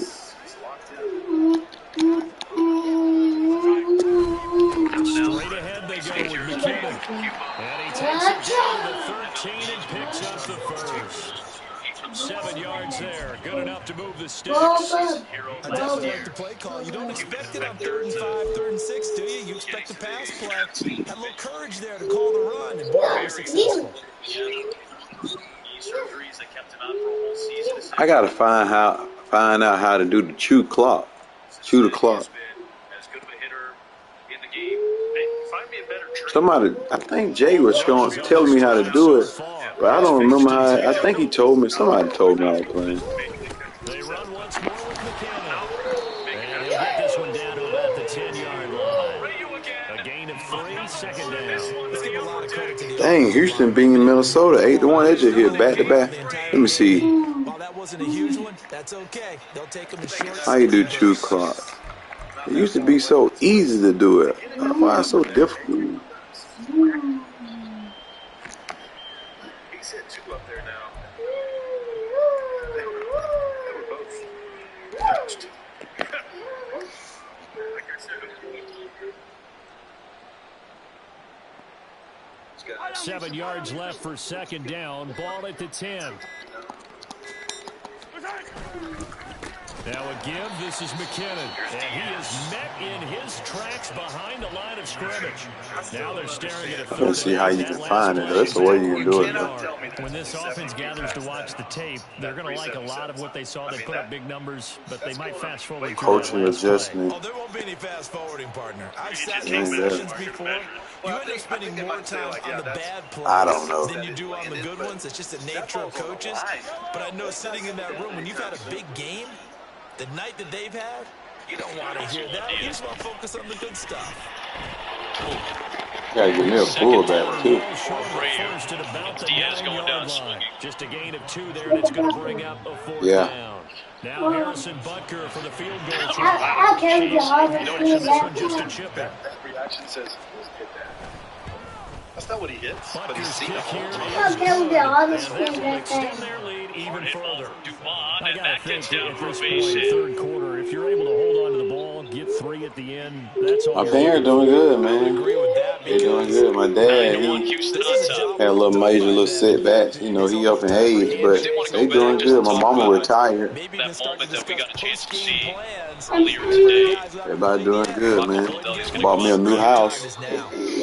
Straight ahead they go with McKinnon. And he takes it down to the 13 and picks up the 1st. 7 yards there. Good enough to move the sticks. Go, I definitely like the play call. You don't expect it on 3rd and 5, 3rd and 6, do you? You expect the pass play. Had a little courage there to call the run, and boy, he was successful. I gotta find out how to do the chew clock. Chew the clock. Somebody, I think Jay was telling me how to do it, but I don't remember how. I think he told me. Somebody told me how to play. They run once more with McKinnon. And he'll get this one down to about the 10-yard line. A gain of 3, 2nd down. Let's give a lot of credit to the Dang, Houston being Minnesota 8-1. They just hit back to back. Let me see. While that wasn't a huge one, that's okay. They'll take them to short. How you do chew clock? It used to be so easy to do it. Why it's so difficult? He's hit 2 up there now. They were both touched. Like I said, 7 yards left for 2nd down. Ball at the 10. Now a give. This is McKinnon. And he is met in his tracks behind the line of scrimmage. Now they're staring at a 3rd. Let's see how you can find it. That's the way you can do it. When this offense gathers to watch the tape, they're going to like a lot of what they saw. They put up big numbers, but they might fast forward. Coaching adjustment. Oh, there won't be any fast forwarding, partner. I've sat in sessions before. You end up spending more time on the bad plays than you do on the good ones. It's just the nature of coaches. But I know sitting in that room, when you've had a big game, the night that they've had, you don't want to hear that. You just want to focus on the good stuff. Gotta give me a fullback too. First at about the 9-yard line. Just a gain of 2 there, and it's going to bring up a 4th down. Now Harrison Butker for the field goal try. I'll carry the other This one just a chip in. that reaction says, hit that. That's not what he hits. But he's Butker's seen kick it. here I'll carry the other is good. And that will extend their lead even further. I got to think at this point, 3rd quarter, if you're able to hold on to the ball, get 3 at the end, that's all. My parents doing good, man. They're doing good. My dad, he had a little major little setbacks. You know, he up in age, but they doing good. My mama retired. That moment that we got a chance to see earlier today. Everybody doing good, man. Bought me a new house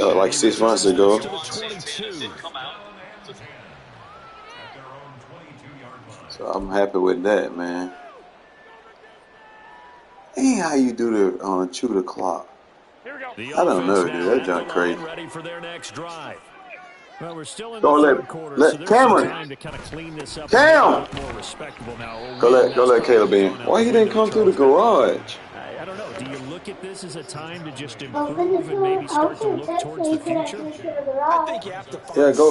like 6 months ago. So I'm happy with that, man. Ain't how you do the chew the clock. I don't know, dude. That's just crazy. Ready for their next drive. Well, we're still in Go the let- 3rd quarter, let so there's Cameron. some time to kind of clean this up. Cam! And make it more respectable now. Go let Caleb in. Why he didn't come through the garage? I don't know. Do you look at this as a time to just improve and maybe start to look towards the future? I think you have to find Yeah, go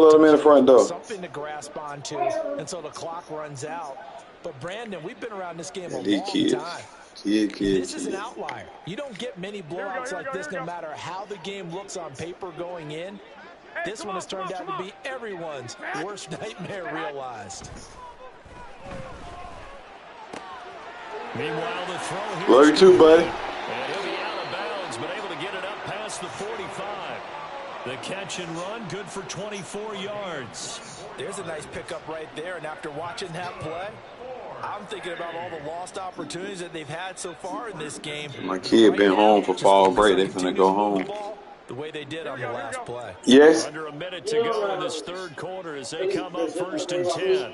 let him in the front door. something to grasp onto until the clock runs out. But Brandon, we've been around this game a These long kids. time. This is an outlier. You don't get many blowouts like this no matter how the game looks on paper going in. This one has turned out to be everyone's worst nightmare realized. Meanwhile, the throw here. Love you too, buddy. And he'll be out of bounds, but able to get it up past the 45. The catch and run, good for 24 yards. There's a nice pickup right there, and after watching that play, I'm thinking about all the lost opportunities that they've had so far in this game. My kid been home for fall break. They finna go home. The way they did on the last play. Yes? Under a minute to go in this 3rd quarter as they come up 1st and 10.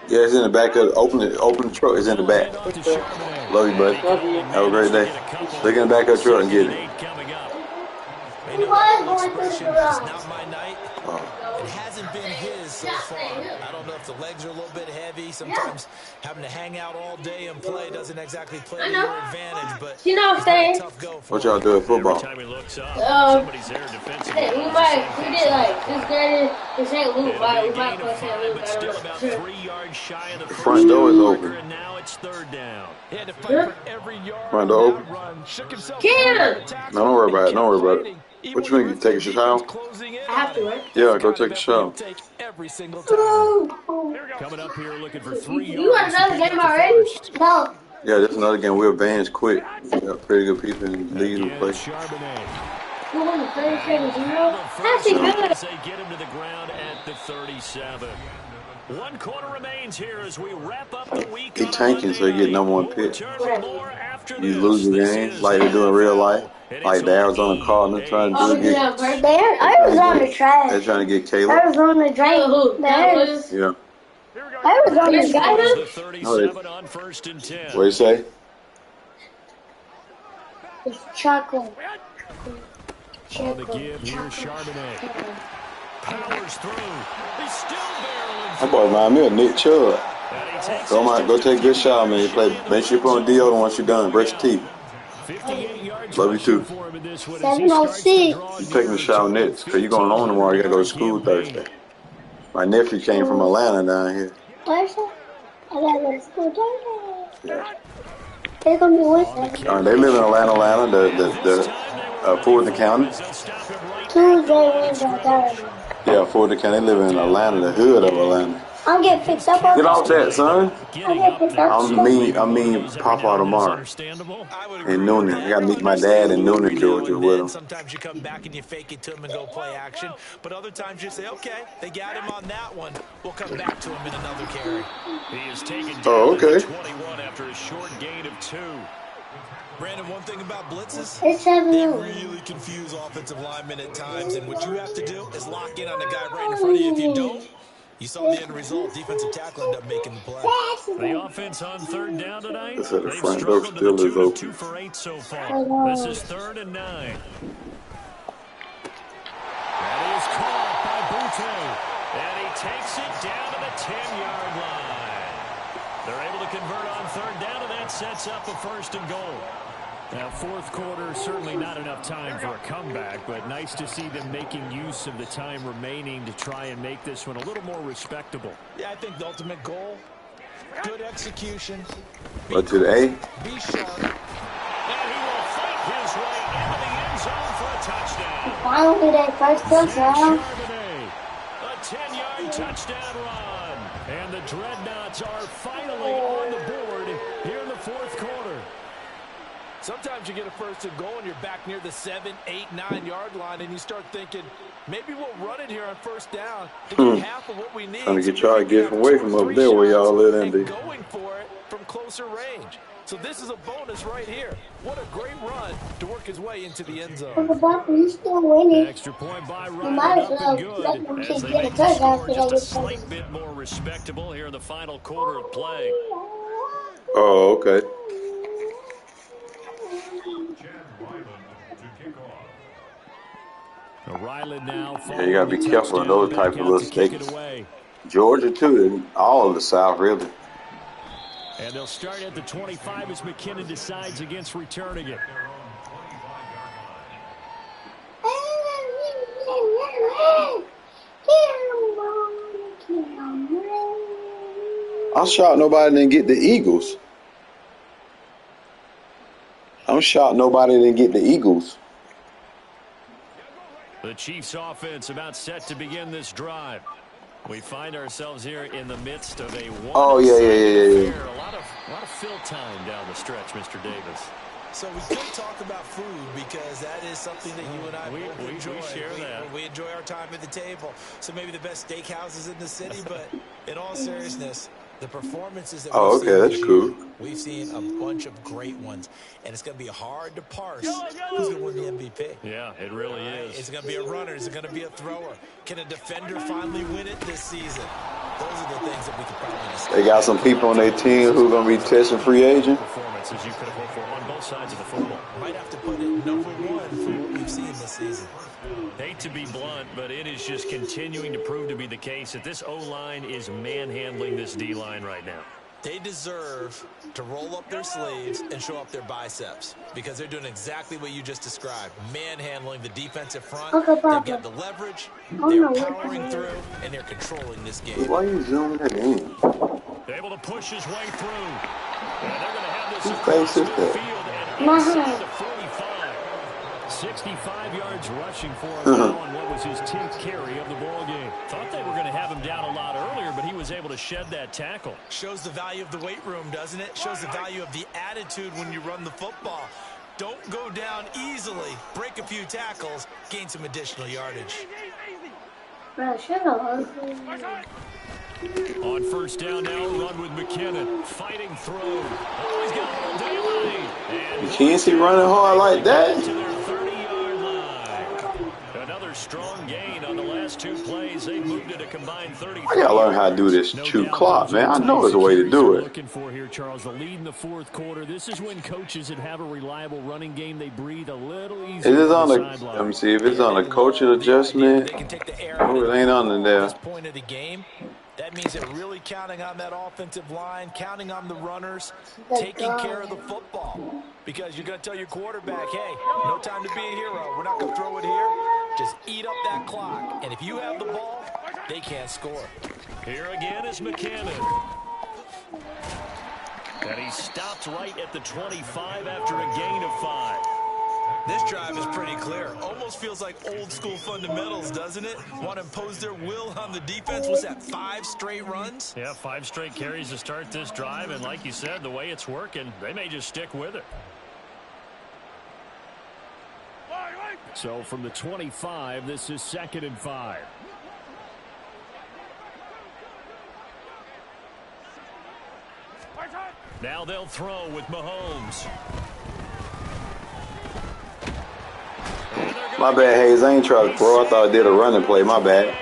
Yeah, it's in the back of open the truck. It's in the back. Love you, buddy. Have a great day. Look in the back of the truck and get it. He was going through the It's garage. not my night. It hasn't been his so far. I don't know if the legs are a little bit heavy. Sometimes having to hang out all day and play doesn't exactly play to your advantage. But You know what I'm saying? tough go for What y'all do at football? Every time he looks up, somebody's there defensively. We did like this guy in St. Luke, right? We might play St. Luke. But still about 3 yards shy of the front door is marker, open. and now it's 3rd down. He had to fight for every yard Front on door that open. run. Shook himself Kim! down on the tackle No, don't worry about it. and Don't worry kept about it. fighting. What you think? You take a shower? Closing in I have to, on it. right? Yeah, go take a shower. Take every single time. Coming up here looking for 3 yards. You want another game already? No. Yeah, this is another game. We'll advance quick. We got pretty good people in the league who play. You want the 37-0? That's good. As they get him to the ground at the 37. 1 quarter remains here as we wrap up the week He on a tanking so he Monday get night. number one We'll pick. return with more after You this. lose the This game is like they do in real life, NFL, and like it's the on Arizona Cardinals trying to do Oh, get. Arizona trash. They're trying to get Caleb. Arizona drank Yeah. Arizona This got was him. the 37 on 1st and 10. What do you say? It's chocolate. On the give, here's Charbonnet. Powers through. He's still barreling. That boy remind me of Nick Chubb. Go take a good shower, man. You play. Make sure you put on deodorant once you're done. Brush your teeth. 58 yards Love you too. for him in this one. 706. You taking a shower next because you're going home tomorrow. You got to go to school Thursday. My nephew came from Atlanta down here. Thursday? I gotta go to school Thursday. Yeah. They're gonna be Wednesday. They live in Atlanta, the Fulton County. Tuesday, Wednesday, Thursday. Yeah, Fulton County. They live in Atlanta, the hood of Atlanta. I'm getting picked up on Get off that, son. I'm getting picked up. I mean, Papa tomorrow. In Noonan. I got to meet my dad in Noonan, Georgia with him. Sometimes you come back and you fake it to him and go play action. But other times you say, okay, they got him on that one. We'll come back to him in another carry. He is taken down to 21 after a short gain of 2. Brandon, one thing about blitzes, It's they 7-0. really confuse offensive linemen at times. And what you have to do is lock in on the guy right in front of you. If you don't, you saw the end result. Defensive tackle ended up making the play. The offense on 3rd down tonight. They said the They've front door struggled to still the is tune of open. 2 for 8 so far. This is 3rd and 9. That is caught by Butte. And he takes it down to the 10-yard line. They're able to convert on 3rd down, and that sets up a 1st and goal. Now, 4th quarter, certainly not enough time for a comeback, but nice to see them making use of the time remaining to try and make this one a little more respectable. Yeah, I think the ultimate goal, good execution. But to the A? Be sharp. And he will fight his way into the end zone for a touchdown. Finally, that first touchdown. Charbonnet, a 10-yard touchdown run. And the Dreadnoughts are finally on the board here in the 4th quarter. Sometimes you get a 1st and goal and you're back near the 7, 8, 9-yard line, and you start thinking, maybe we'll run it here on 1st down to get half of what we need. Trying to get y'all get away from up there where y'all live in. Going for it from closer range. So this is a bonus right here. What a great run to work his way into the end zone. You still winning. Extra point by You might as well let them keep getting touchdowns for just a that slight bit more respectable here in the final quarter of play. Oh, okay. Ryland now. Yeah, you got to be careful of those type of mistakes. Georgia, too. All of the South, really. And they'll start at the 25 as McKinnon decides against returning it. I'm shocked nobody didn't get the Eagles. I'm shocked nobody didn't get the Eagles. The Chiefs offense about set to begin this drive. We find ourselves here in the midst of a yeah. A lot of fill time down the stretch, Mr. Davis. So we could talk about food because that is something that you and I both enjoy. We share that. We enjoy our time at the table. So maybe the best steakhouses in the city, but in all seriousness, the performances that we've seen that's cool. We've seen a bunch of great ones, and it's going to be hard to parse who's going to win the MVP. Yeah, it really is. Is it going to be a runner? Is it going to be a thrower? Can a defender finally win it this season? Those are the things that we could probably discuss. They got some people on their team who are going to be testing free agent. Performances you could have hoped for on both sides of the football. Might have to put it number 1 for what we've seen this season. Hate to be blunt, but it is just continuing to prove to be the case that this O-line is manhandling this D-line right now. They deserve to roll up their sleeves and show up their biceps because they're doing exactly what you just described, manhandling the defensive front. They've got the leverage, they're powering through, and they're controlling this game. Why are you zooming that in? Able to push his way through. And they're going to have this Whose across face is that? midfield and inside the 45. 65 yards rushing for him on what was his 10th carry of the ball game. Thought they were going to have him down a lot earlier, but he was able to shed that tackle. Shows the value of the weight room, doesn't it? Shows the value of the attitude when you run the football. Don't go down easily. Break a few tackles. Gain some additional yardage. Bro, shut up. On first down now, run with McKinnon. Fighting through. Oh, he's got a little daylight. And You can't see running hard like that. to their 30-yard line. Another strong gain on the last two plays. They moved it a combined 30. I gotta learn how to do this chew clock, man. I know there's a way to do it. Looking for here, Charles, the lead in the fourth quarter. This is when coaches that have a reliable running game, they breathe a little easier. Is this on the? Let me see if it's on a coaching adjustment. Oh, it ain't on there. This point of the game. That means they're really counting on that offensive line, counting on the runners, taking care of the football. Because you're going to tell your quarterback, hey, no time to be a hero. We're not going to throw it here. Just eat up that clock. And if you have the ball, they can't score. Here again is McKinnon. And he stopped right at the 25 after a gain of 5. This drive is pretty clear. Almost feels like old school fundamentals, doesn't it? Want to impose their will on the defense. What's that, 5 straight runs? Yeah, 5 straight carries to start this drive. And like you said, the way it's working, they may just stick with it. So from the 25, this is 2nd and 5. Now they'll throw with Mahomes. My bad, Hayes. I ain't trying to throw. I thought I did a running play. My bad.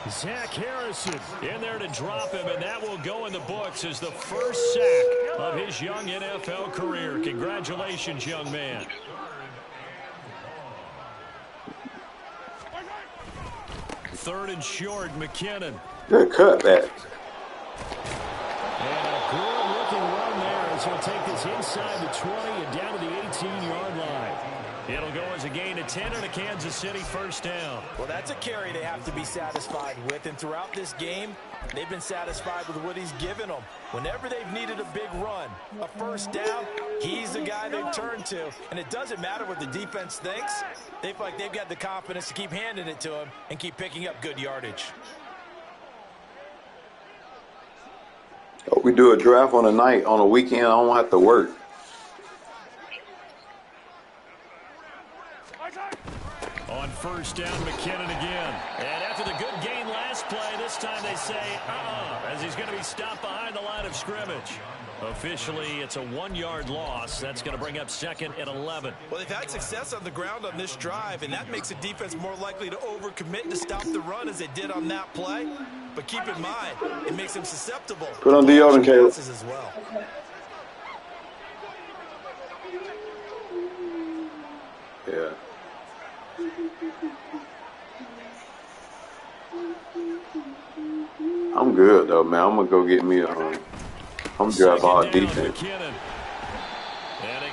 Zach Harrison in there to drop him, and that will go in the books as the first sack of his young NFL career. Congratulations, young man. Third and short, McKinnon. Good cutback. And a good-looking run there as he'll take this inside the 20 and down to the 18-yard line. It'll go as a gain of 10 and a Kansas City first down. Well, that's a carry they have to be satisfied with. And throughout this game, they've been satisfied with what he's given them. Whenever they've needed a big run, a first down, he's the guy they've turned to. And it doesn't matter what the defense thinks. They feel like they've got the confidence to keep handing it to him and keep picking up good yardage. We do a draft on a night, on a weekend. I don't have to work. On first down, McKinnon again. And after the good gain last play, this time they say, as he's going to be stopped behind the line of scrimmage. Officially, it's a 1-yard loss. That's going to bring up 2nd and 11. Well, they've had success on the ground on this drive, and that makes the defense more likely to overcommit to stop the run as they did on that play. But keep in mind, it makes them susceptible. Put on deodorant, Caleb. As well. Yeah. I'm good though, man. I'm gonna go get me a. I'm gonna drive all defense. And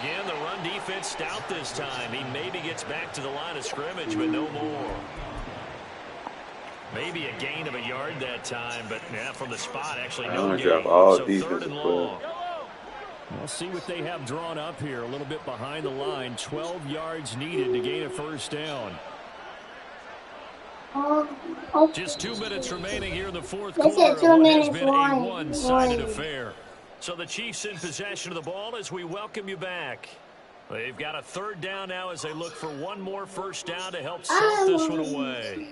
again, the run defense stout this time. He maybe gets back to the line of scrimmage, but no more. Maybe a gain of a yard that time, but yeah, from the spot, actually no gain. So 3rd and long. We'll see what they have drawn up here. A little bit behind the line. 12 yards needed to gain a first down. Just 2 minutes remaining here in the fourth quarter. What has been a one-sided affair. So the Chiefs in possession of the ball as we welcome you back. They've got a 3rd down now as they look for one more first down to help salt this one away.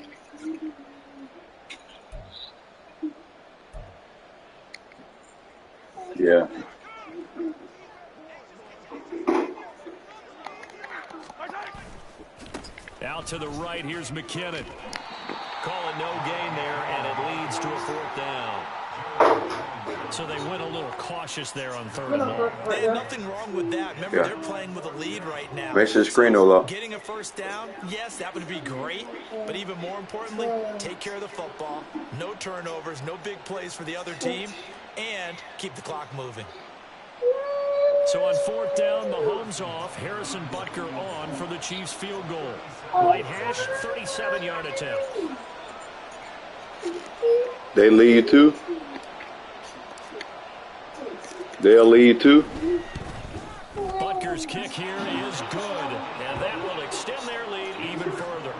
Yeah. Out to the right, here's McKinnon. Call it no gain there, and it leads to a 4th down. So they went a little cautious there on 3rd and long. Hey, nothing wrong with that. Remember, they're playing with a lead right now. Make sure the screen no low. Getting a first down, yes, that would be great. But even more importantly, take care of the football. No turnovers, no big plays for the other team, and keep the clock moving. So on 4th down, Mahomes off. Harrison Butker on for the Chiefs field goal. Right hash, 37-yard attempt. They lead too. They'll lead too. Butker's kick here is good, and that will extend their lead even further.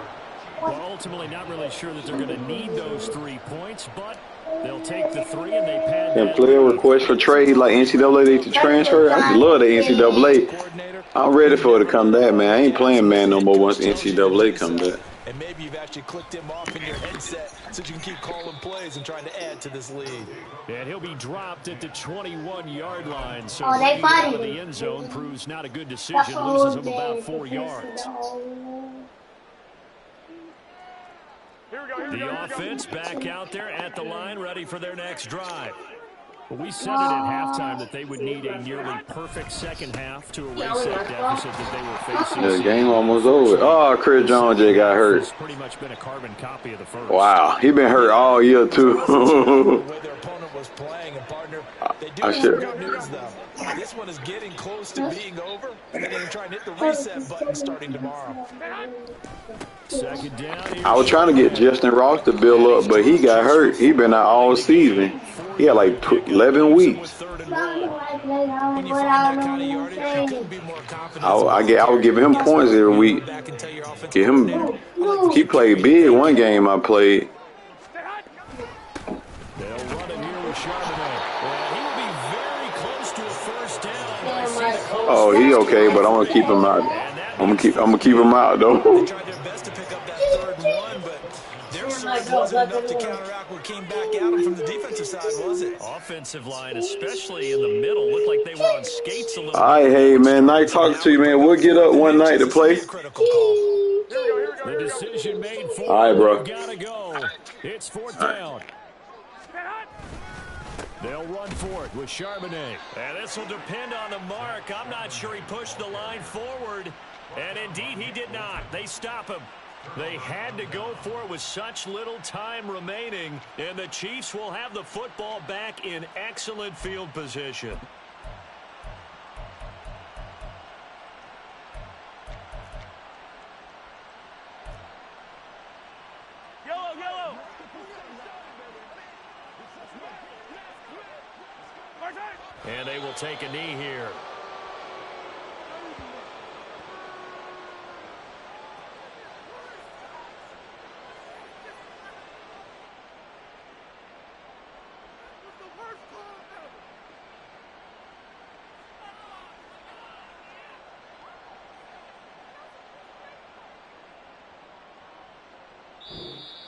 Well, ultimately, not really sure that they're going to need those 3 points, but they'll take the 3 and they pad. And player request for trade like NCAA to transfer. I love the NCAA. I'm ready for it to come back, man. I ain't playing man no more once the NCAA come back. And maybe you've actually clicked him off in your headset so you can keep calling plays and trying to add to this lead. And he'll be dropped at the 21-yard line. So Oh, they bringing him out of fighting. the end zone proves not a good decision. Loses him about 4 yards. The offense back out there at the line, ready for their next drive. Well, we said it at halftime that they would need a nearly perfect second half to erase that deficit that they were facing. The game almost over. Oh, Chris Jones just got hurt. It's pretty much been a carbon copy of the first. Wow, he been hurt all year too. The way their opponent was playing, and partner, they do I have should. good news though. This one is getting close to being over, and they're going to try and hit the reset button starting tomorrow. Second down. I was trying to get Justin Ross to build up, but he got hurt. He been out all season. He had like 11 weeks. When you find that kind of yardage, you couldn't be more confident. I would give him points every week. Get him. He played big one game I played. They'll run it here with Charbonnet. And he will be very close to a first down. Oh, he okay, but I'm gonna keep him out. I'm gonna keep him out though. They tried their best to pick up that third and one, but their serve wasn't enough to counteract what came back at them from the defensive side, was it? Offensive line, especially in the middle, looked like they were on skates a little bit. All right, hey man, nice talking to you, man. We'll get up one night to play. The decision made for all right, bro. Gotta go. It's fourth down. They'll run for it with Charbonnet. And this will depend on the mark. I'm not sure he pushed the line forward. And indeed, he did not. They stop him. They had to go for it with such little time remaining. And the Chiefs will have the football back in excellent field position. Yellow. And they will take a knee here.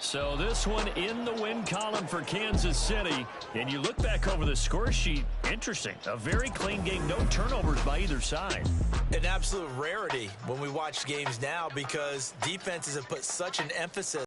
So this one in the win column for Kansas City. And you look back over the score sheet, interesting. A very clean game, no turnovers by either side. An absolute rarity when we watch games now because defenses have put such an emphasis